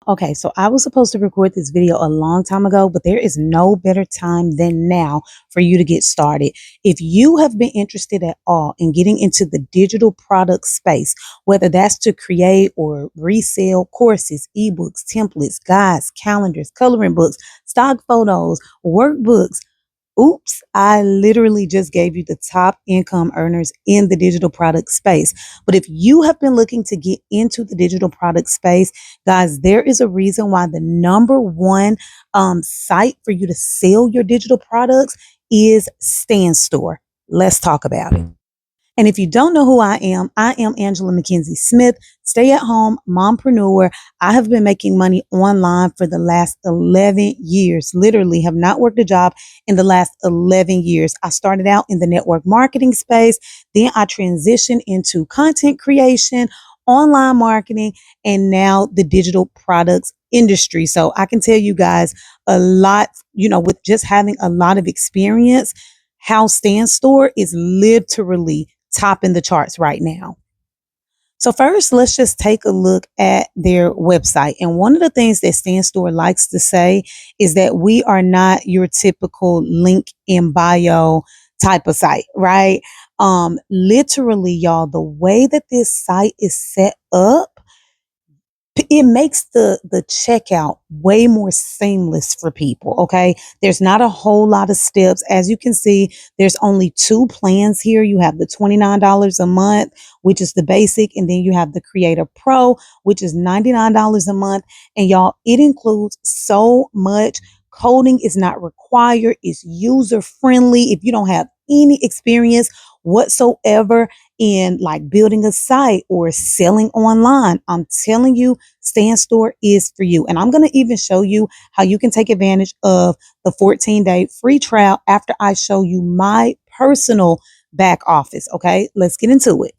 Okay, so I was supposed to record this video a long time ago, but there is no better time than now for you to get started. If you have been interested at all in getting into the digital product space, whether that's to create or resell courses, ebooks, templates, guides, calendars, coloring books, stock photos, workbooks, oops, I literally just gave you the top income earners in the digital product space. But if you have been looking to get into the digital product space, guys, there is a reason why the number one site for you to sell your digital products is Stan.store. Let's talk about it. And if you don't know who I am Angela Smith, stay at home mompreneur. I have been making money online for the last 11 years, literally have not worked a job in the last 11 years. I started out in the network marketing space. Then I transitioned into content creation, online marketing, and now the digital products industry. So I can tell you guys a lot, with just having a lot of experience, how Stan Store is literally topping the charts right now. So first, let's just take a look at their website. And one of the things that Stan Store likes to say is that we are not your typical link in bio type of site, right? Literally, y'all, the way that this site is set up, it makes the checkout way more seamless for people. Okay, there's not a whole lot of steps. As you can see, there's only two plans here. You have the $29 a month, which is the basic, and then you have the Creator Pro, which is $99 a month. And y'all, it includes so much. Coding is not required. It's user friendly. If you don't have any experience whatsoever in like building a site or selling online, I'm telling you, Stan Store is for you. And I'm going to even show you how you can take advantage of the 14-day free trial after I show you my personal back office. Okay, let's get into it.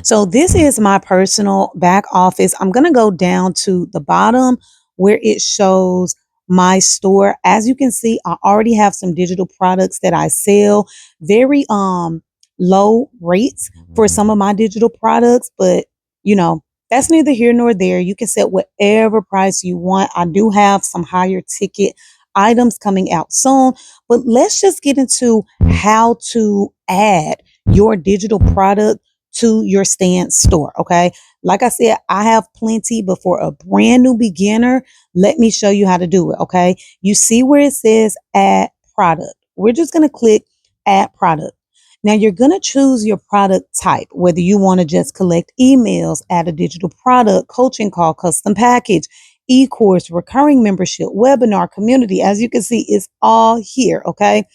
So this is my personal back office. I'm going to go down to the bottom where it shows my store. As you can see, I already have some digital products that I sell. Very low rates for some of my digital products, but that's neither here nor there. You can set whatever price you want. I do have some higher ticket items coming out soon, but let's just get into how to add your digital product to your Stan Store. Okay. Like I said, I have plenty, but for a brand new beginner, let me show you how to do it. Okay. You see where it says add product. We're just going to click add product. Now you're going to choose your product type, whether you want to just collect emails, add a digital product, coaching call, custom package, e-course, recurring membership, webinar, community. As you can see, it's all here. Okay.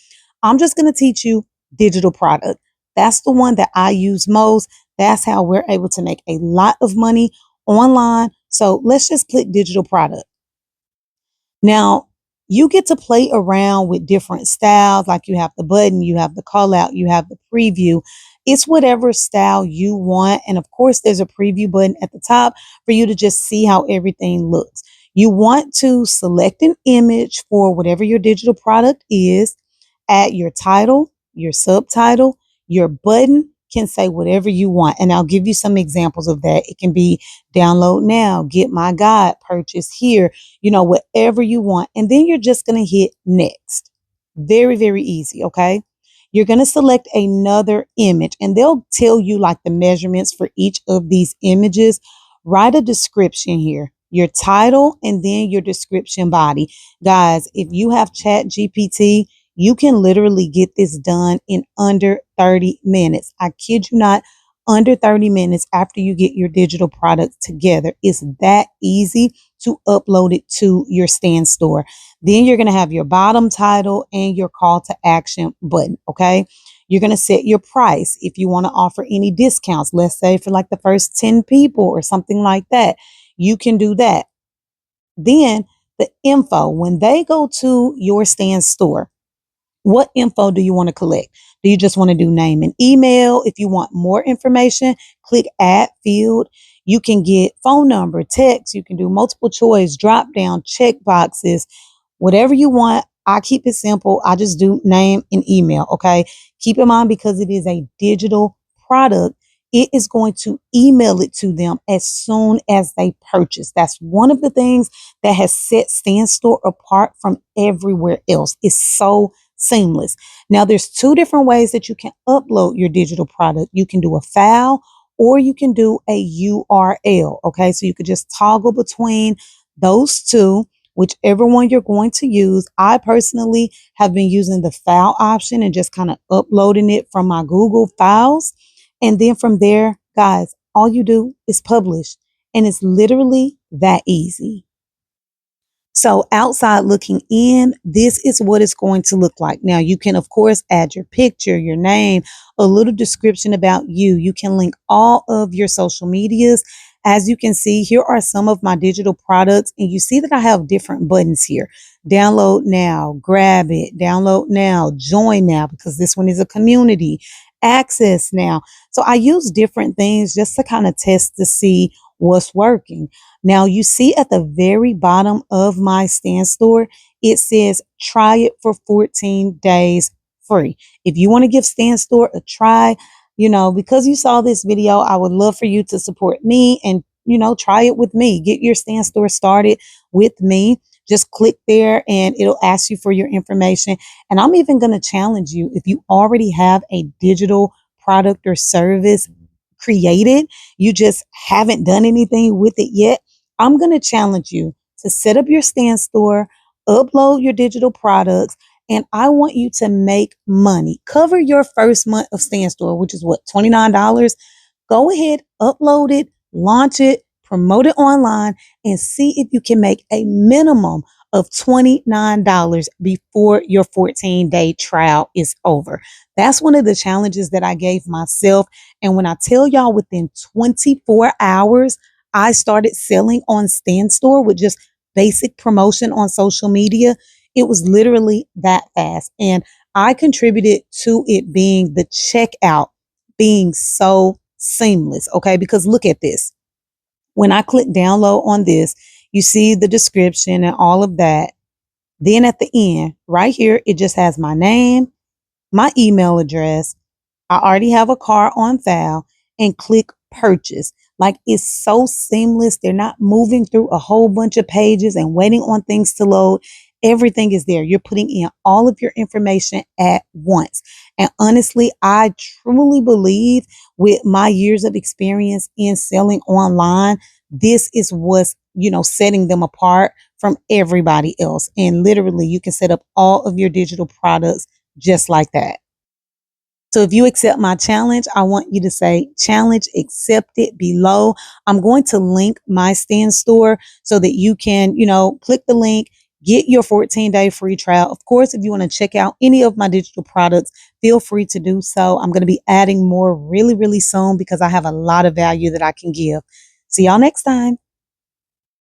I'm just going to teach you digital product. That's the one that I use most. That's how we're able to make a lot of money online. So let's just click digital product. Now, you get to play around with different styles, like you have the button, you have the call out, you have the preview. It's whatever style you want. And of course, there's a preview button at the top for you to just see how everything looks. You want to select an image for whatever your digital product is, add your title, your subtitle, your button can say whatever you want. And I'll give you some examples of that. It can be download now, get my guide, purchase here, whatever you want. And then you're just going to hit next. Very, very easy. Okay. You're going to select another image and they'll tell you like the measurements for each of these images. Write a description here, your title, and then your description body. Guys, if you have Chat GPT, you can literally get this done in under 30 minutes. I kid you not, under 30 minutes after you get your digital product together. It's that easy to upload it to your Stan Store. Then you're going to have your bottom title and your call to action button. Okay. You're going to set your price if you want to offer any discounts. Let's say for like the first 10 people or something like that. You can do that. Then the info, when they go to your Stan Store, what info do you want to collect? Do you just want to do name and email? If you want more information, click add field. You can get phone number, text. You can do multiple choice, drop down, check boxes, whatever you want. I keep it simple. I just do name and email. Okay. Keep in mind, because it is a digital product, it is going to email it to them as soon as they purchase. That's one of the things that has set Stan Store apart from everywhere else. It's so seamless. Now, there's two different ways that you can upload your digital product. You can do a file or you can do a URL. Okay, so you could just toggle between those two, whichever one you're going to use. I personally have been using the file option and just kind of uploading it from my Google Files. And then from there, guys, all you do is publish. And it's literally that easy. So outside looking in, this is what it's going to look like. Now, you can, of course, add your picture, your name, a little description about you. You can link all of your social medias. As you can see, here are some of my digital products, and you see that I have different buttons here. Download now, grab it, download now, join now, because this one is a community, access now. So I use different things just to kind of test to see what's working. Now you see at the very bottom of my Stan Store, it says try it for 14 days free. If you want to give Stan Store a try, because you saw this video, I would love for you to support me and, try it with me. Get your Stan Store started with me. Just click there and it'll ask you for your information. And I'm even going to challenge you, if you already have a digital product or service created, you just haven't done anything with it yet, I'm going to challenge you to set up your Stan Store, upload your digital products, and I want you to make money. Cover your first month of Stan Store, which is what, $29? Go ahead, upload it, launch it, promote it online, and see if you can make a minimum of $29 before your 14-day trial is over. That's one of the challenges that I gave myself. And when I tell y'all, within 24 hours, I started selling on Stan Store with just basic promotion on social media. It was literally that fast. And I contributed to it being the checkout being so seamless. Okay. Because look at this. When I click download on this, you see the description and all of that. Then at the end, right here, it just has my name, my email address. I already have a cart on file, and click purchase. Like, it's so seamless. They're not moving through a whole bunch of pages and waiting on things to load. Everything is there. You're putting in all of your information at once. And honestly, I truly believe with my years of experience in selling online, this is what's, setting them apart from everybody else. And literally, you can set up all of your digital products just like that. So if you accept my challenge, I want you to say challenge accepted below. I'm going to link my Stan Store so that you can, click the link, get your 14-day free trial. Of course, if you want to check out any of my digital products, feel free to do so. I'm going to be adding more really, really soon because I have a lot of value that I can give. See y'all next time.